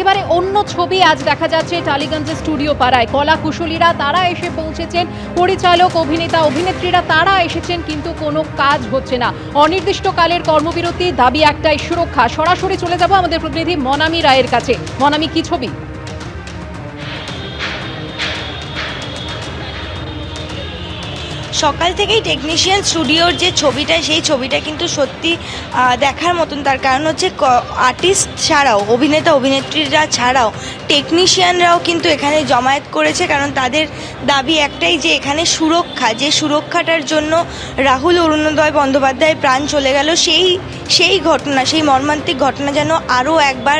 একেবারে অন্য ছবি আজ দেখা যাচ্ছে টালিগঞ্জের স্টুডিও পাড়ায়। কলা কুশলীরা তারা এসে পৌঁছেছেন, পরিচালক, অভিনেতা, অভিনেত্রীরা তারা এসেছেন, কিন্তু কোনো কাজ হচ্ছে না। অনির্দিষ্টকালের কর্মবিরতি, দাবি একটাই, সুরক্ষা। সরাসরি চলে যাব আমাদের প্রতিনিধি মনামি রায়ের কাছে। মনামি, কি ছবি? সকাল থেকেই টেকনিশিয়ান স্টুডিওর যে ছবিটা, সেই ছবিটা কিন্তু সত্যি দেখার মতন। তার কারণ হচ্ছে আর্টিস্ট ছাড়াও, অভিনেতা অভিনেত্রীরা ছাড়াও টেকনিশিয়ানরাও কিন্তু এখানে জমায়েত করেছে। কারণ তাদের দাবি একটাই, যে এখানে সুরক্ষা, যে সুরক্ষাটার জন্য রাহুল অরুণোদয় বন্দ্যোপাধ্যায়ের প্রাণ চলে গেল, সেই ঘটনা, সেই মর্মান্তিক ঘটনা যেন আরও একবার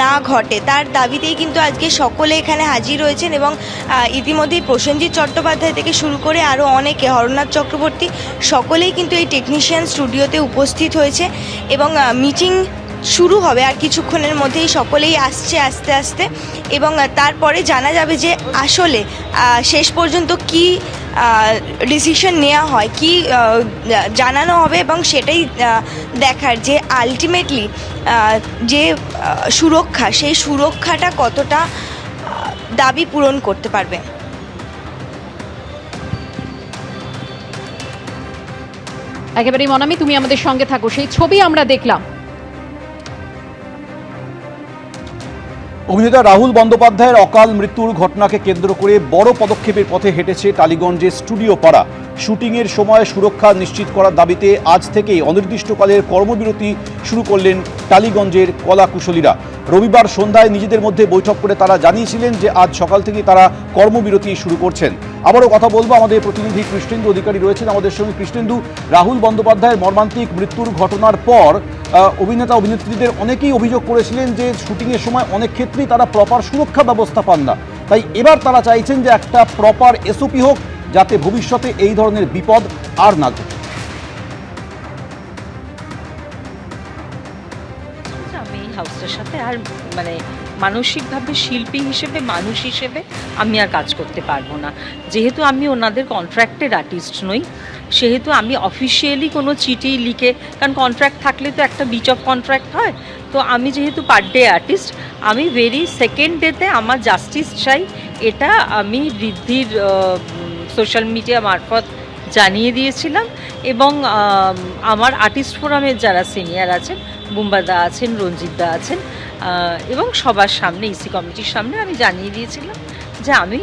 না ঘটে, তার দাবিতেই কিন্তু আজকে সকলে এখানে হাজির হয়েছেন। এবং ইতিমধ্যেই প্রসেনজিৎ চট্টোপাধ্যায় থেকে শুরু করে আরও অনেকে, হরনাথ চক্রবর্তী, সকলেই কিন্তু এই টেকনিশিয়ান স্টুডিওতে উপস্থিত হয়েছে। এবং মিটিং শুরু হবে আর কিছুক্ষণের মধ্যেই, সকলেই আসছে আস্তে আস্তে। এবং তারপরে জানা যাবে যে আসলে শেষ পর্যন্ত কি ডিসিশন নেওয়া হয়, কি জানানো হবে, এবং সেটাই দেখার যে আলটিমেটলি যে সুরক্ষা, সেই সুরক্ষাটা কতটা দাবি পূরণ করতে পারবে। একেবারেই মনামি, তুমি আমাদের সঙ্গে থাকো। সেই ছবি আমরা দেখলাম। অভিনেতা রাহুল বন্দ্যোপাধ্যায়ের অকাল মৃত্যুর ঘটনাকে কেন্দ্র করে বড় পদক্ষেপের পথে হেঁটেছে টালিগঞ্জের স্টুডিও পাড়া। শুটিংয়ের সময় সুরক্ষা নিশ্চিত করার দাবিতে আজ থেকেই অনির্দিষ্টকালের কর্মবিরতি শুরু করলেন টালিগঞ্জের কলা কুশলীরা। রবিবার সন্ধ্যায় নিজেদের মধ্যে বৈঠক করে তারা জানিয়েছিলেন যে আজ সকাল থেকে তারা কর্মবিরতি শুরু করছেন। আবারও কথা বলবো, আমাদের প্রতিনিধি কৃষ্ণেন্দু অধিকারী রয়েছেন আমাদের সঙ্গে। কৃষ্ণেন্দু, রাহুল বন্দ্যোপাধ্যায়ের মর্মান্তিক মৃত্যুর ঘটনার পর অভিনেতা অভিনেত্রীদের অনেকেই অভিযোগ করেছিলেন যে শুটিংয়ের সময় অনেক ক্ষেত্রেই তারা প্রপার সুরক্ষা ব্যবস্থা পান না। তাই এবার তারা চাইছেন যে একটা প্রপার এসওপি হোক, যাতে ভবিষ্যতে এই ধরনের বিপদ আর না ঘটে। আমি এই হাউসটার সাথে আর মানসিকভাবে, শিল্পী হিসেবে, মানুষ হিসেবে আমি আর কাজ করতে পারবো না। যেহেতু আমি ওনাদের কন্ট্রাক্টেড আর্টিস্ট নই, সেহেতু আমি অফিসিয়ালি কোনো চিঠি লিখে, কারণ কন্ট্রাক্ট থাকলে তো একটা ব্রিচ অফ কন্ট্রাক্ট হয়, তো আমি যেহেতু পার ডে আর্টিস্ট, আমি ভেরি সেকেন্ড ডেতে আমার জাস্টিস চাই। এটা আমি ঋদ্ধির সোশ্যাল মিডিয়া মারফত জানিয়ে দিয়েছিলাম। এবং আমার আর্টিস্ট ফোরামের যারা সিনিয়র আছেন, বুম্বাদা আছেন, রঞ্জিতদা আছেন, এবং সবার সামনে, ইসি কমিটির সামনে আমি জানিয়ে দিয়েছিলাম যে আমি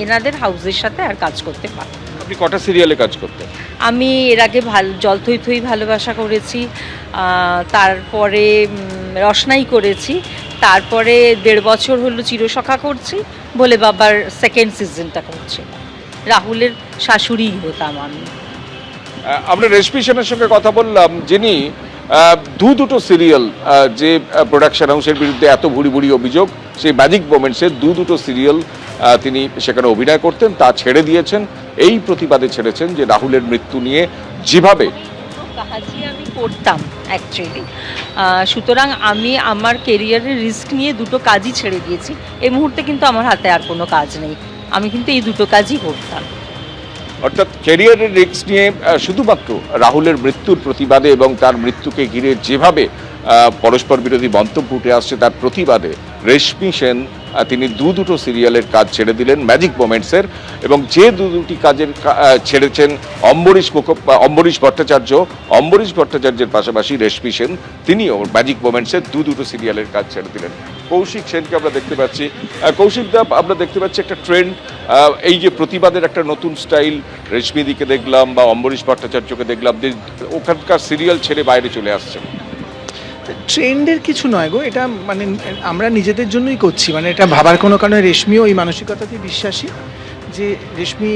এনাদের হাউসের সাথে আর কাজ করতে পারব। আপনি কটা সিরিয়ালে কাজ করতেন? আমি এর আগে জল থই থই ভালোবাসা করেছি, তারপরে রসনাই করেছি, তারপরে 1.5 বছর হলো চিরসখা করছি, বলে বাবার সেকেন্ড সিজনটা করছি। রাহুলের শাশুড়ি হতাম আমি। আমরা রেশমি সেনের সঙ্গে কথা বললাম, যিনি দুটো সিরিয়াল, যে প্রোডাকশন হাউসের বিরুদ্ধে এত ভুড়ি ভুড়ি অভিযোগ, সেই ম্যাজিক মোমেন্টসের দুটো সিরিয়াল তিনি সেখানে অভিনয় করতেন, তা ছেড়ে দিয়েছেন। এই প্রতিবাদে ছেড়েছেন যে রাহুলের মৃত্যু নিয়ে যেভাবে কাজই আমি করতাম অ্যাকচুয়ালি, সুতরাং আমি আমার কেরিয়ারের রিস্ক নিয়ে দুটো কাজই ছেড়ে দিয়েছি। এই মুহূর্তে কিন্তু আমার হাতে আর কোনো কাজ নেই, আমি কিন্তু এই দুটো কাজই করতাম। অর্থাৎ ক্যারিয়ারের রিস্ক নিয়ে শুধুমাত্র রাহুলের মৃত্যুর প্রতিবাদে এবং তার মৃত্যুকে ঘিরে যেভাবে পরস্পর বিরোধী মন্তব্য উঠে আসছে, তার প্রতিবাদে রেশমি সেন তিনি দুটো সিরিয়ালের কাজ ছেড়ে দিলেন ম্যাজিক মোমেন্টসের। এবং যে দুটি কাজের ছেড়েছেন অম্বরীশ ভট্টাচার্যের পাশাপাশি রেশমি সেন, তিনিও ম্যাজিক মোমেন্টসের দুটো সিরিয়ালের কাজ ছেড়ে দিলেন। কৌশিক সেনকে আমরা দেখতে পাচ্ছি। কৌশিক দা, আমরা দেখতে পাচ্ছি একটা ট্রেন্ড, এই যে প্রতিবাদের একটা নতুন স্টাইল, রেশমিদিকে দেখলাম বা অম্বরীশ ভট্টাচার্যকে দেখলাম, ওখানকার সিরিয়াল ছেড়ে বাইরে চলে আসছে। ট্রেন্ডের কিছু নয় গো, এটা আমরা নিজেদের জন্যই করছি, এটা ভাবার কোনো কারণে। রেশমিও এই মানসিকতাতেই বিশ্বাসী যে রেশমি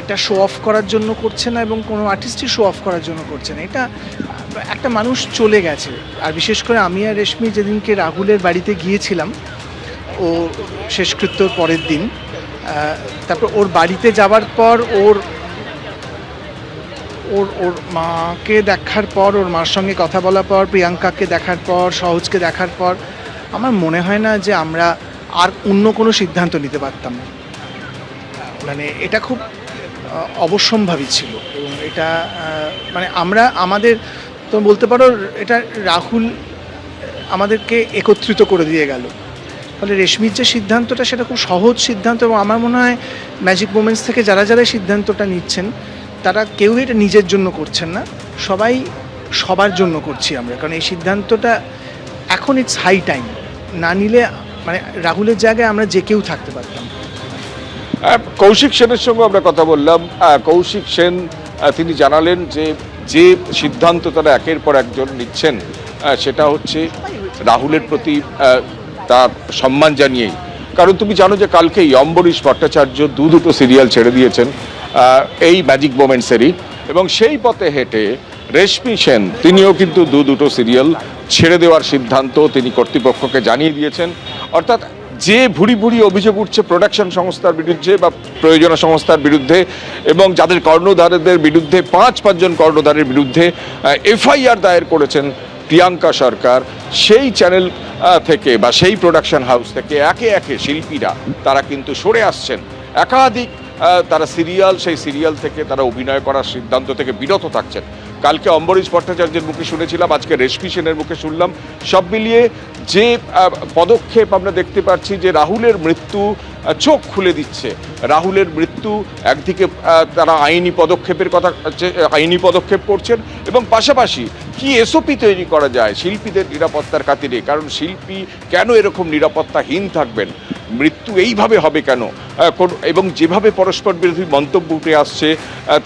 এটা শো অফ করার জন্য করছে না, এবং কোনো আর্টিস্টই শো অফ করার জন্য করছে না। এটা একটা মানুষ চলে গেছে। আর বিশেষ করে আমি আর রেশমি যেদিনকে রাহুলের বাড়িতে গিয়েছিলাম, ও শেষকৃত্যর পরের দিন, তারপর ওর বাড়িতে যাওয়ার পর ওর মাকে দেখার পর, ওর মার সঙ্গে কথা বলার পর, প্রিয়াঙ্কাকে দেখার পর, সহজকে দেখার পর, আমার মনে হয় না যে আমরা আর অন্য কোনো সিদ্ধান্ত নিতে পারতাম। এটা খুব অবশ্যম্ভাবী ছিল। এবং এটা আমরা আমাদের তো বলতে পারো, এটা রাহুল আমাদেরকে একত্রিত করে দিয়ে গেল। ফলে রেশমির যে সিদ্ধান্তটা সেটা খুব সহজ সিদ্ধান্ত, এবং আমার মনে হয় ম্যাজিক মোমেন্টস থেকে যারা যারা সিদ্ধান্তটা নিচ্ছেন তারা কেউ এটা নিজের জন্য করছেন না, সবাই সবার জন্য করছি আমরা। কারণ এই সিদ্ধান্তটা এখন ইটস হাই টাইম, না নিলে মানে রাহুলের জায়গায় আমরা যে কেউ থাকতে পারতাম। কৌশিক সেনের সঙ্গে আমরা কথা বললাম। কৌশিক সেন তিনি জানালেন যে যে সিদ্ধান্ত তারা একের পর একজন নিচ্ছেন সেটা হচ্ছে রাহুলের প্রতি তার সম্মান জানিয়েই। কারণ তুমি জানো যে কালকেই অম্বরীশ ভট্টাচার্য দুটো সিরিয়াল ছেড়ে দিয়েছেন এই ম্যাজিক মোমেন্টসেরই, এবং সেই পথে হেঁটে রেশমি সেন তিনিও কিন্তু দুটো সিরিয়াল ছেড়ে দেওয়ার সিদ্ধান্ত তিনি কর্তৃপক্ষকে জানিয়ে দিয়েছেন। অর্থাৎ যে ভুরি ভুরি অভিযোগ উঠছে প্রোডাকশন সংস্থার বিরুদ্ধে বা প্রয়োজনা সংস্থার বিরুদ্ধে, এবং যাদের কর্ণধারদের বিরুদ্ধে 5 জন কর্ণধারের বিরুদ্ধে এফআইআর দায়ের করেছেন প্রিয়াঙ্কা সরকার, সেই চ্যানেল থেকে বা সেই প্রোডাকশন হাউস থেকে একে একে শিল্পীরা তারা কিন্তু সরে আসছেন। একাধিক তারা সেই সিরিয়াল থেকে তারা অভিনয় করার সিদ্ধান্ত থেকে বিরত থাকছেন। কালকে অম্বরীশ ভট্টাচার্যের মুখে শুনেছিলাম, আজকে রেশমি সেনের মুখে শুনলাম। সব মিলিয়ে যে পদক্ষেপ আমরা দেখতে পাচ্ছি যে রাহুলের মৃত্যু চোখ খুলে দিচ্ছে। রাহুলের মৃত্যু একদিকে তারা আইনি পদক্ষেপ করছেন, এবং পাশাপাশি কি এসওপি তৈরি করা যায় শিল্পীদের নিরাপত্তার খাতিরে। কারণ শিল্পী কেন এরকম নিরাপত্তাহীন থাকবেন, মৃত্যু এইভাবে হবে কেন, এবং যেভাবে পরস্পর বিরোধী মন্তব্য উঠে আসছে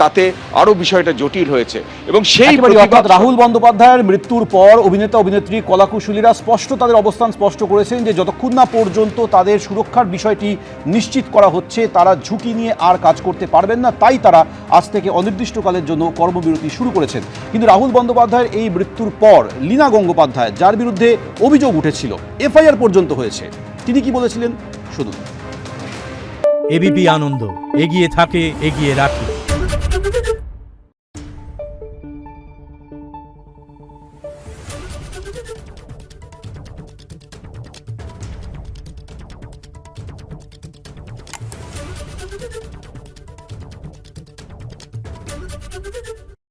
তাতে আরও বিষয়টা জটিল হয়েছে। এবং সেই অর্থাৎ রাহুল বন্দ্যোপাধ্যায়ের মৃত্যুর পর অভিনেতা অভিনেত্রী কলাকুশলীরা স্পষ্ট তাদের অবস্থান স্পষ্ট করেছেন যে যতক্ষণ না পর্যন্ত তাদের সুরক্ষার বিষয়টি নিশ্চিত করা হচ্ছে তারা ঝুঁকি নিয়ে আর কাজ করতে পারবেন না, তাই তারা আজ থেকে অনির্দিষ্টকালের জন্য কর্মবিরতি শুরু করেছেন। কিন্তু রাহুল বন্দ্যোপাধ্যায়ের এই মৃত্যুর পর লীনা গঙ্গোপাধ্যায়, যার বিরুদ্ধে অভিযোগ উঠেছিল, এফআইআর পর্যন্ত হয়েছে, তিনি কি বলেছিলেন শুনুন। এবিপি আনন্দ, এগিয়ে থাকে, এগিয়ে রাখে।